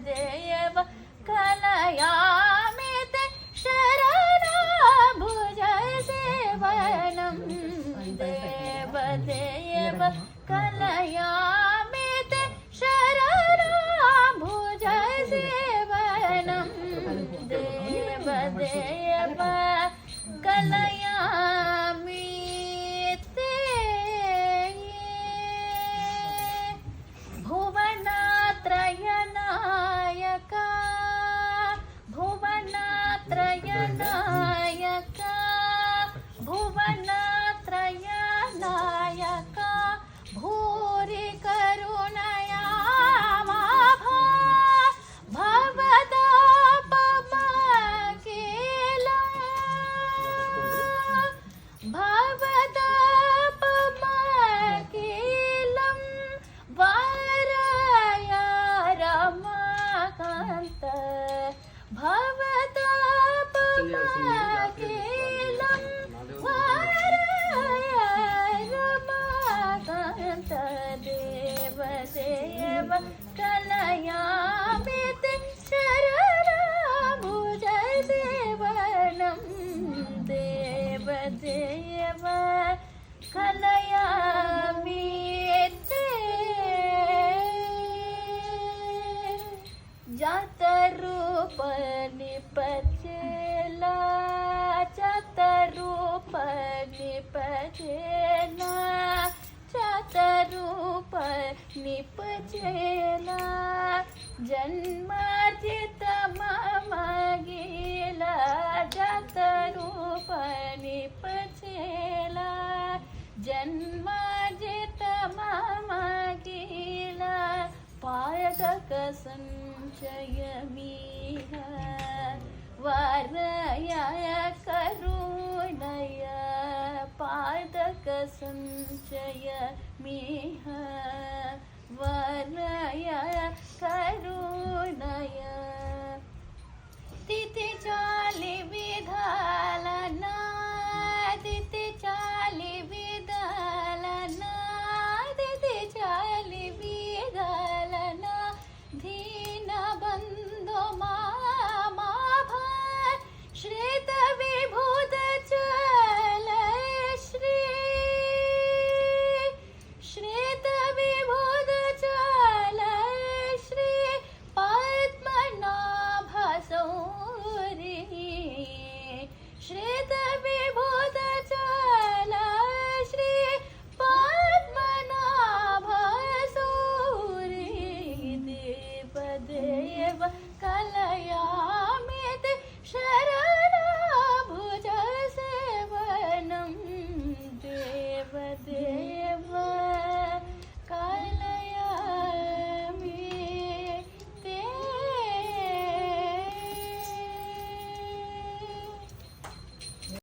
देव कलयामि ते शरणाभुज सेवनं देव देव कलयामि ते शरणाभुज सेवनं देव देव कलयामि ते भुवनात्रयनायका भुवनात्रयनायका भुवनात्रयनायका भूरि करुणया भवदापमकिलं वारया रमाकान्त भवदापमकिलं वारया रमाकान्त देव देव कलयामि ते शरणाभुज सेवनं देव देव कलयामि ते जातरूप निपचेला जातरूप निपचेला जातरूप निपचेला जन्मार्जित मम गेला जातरूप निपचेला जन्मार्जित मम गेला पायदक संचयमिह वारया करुणय पादक संचयमिह वारया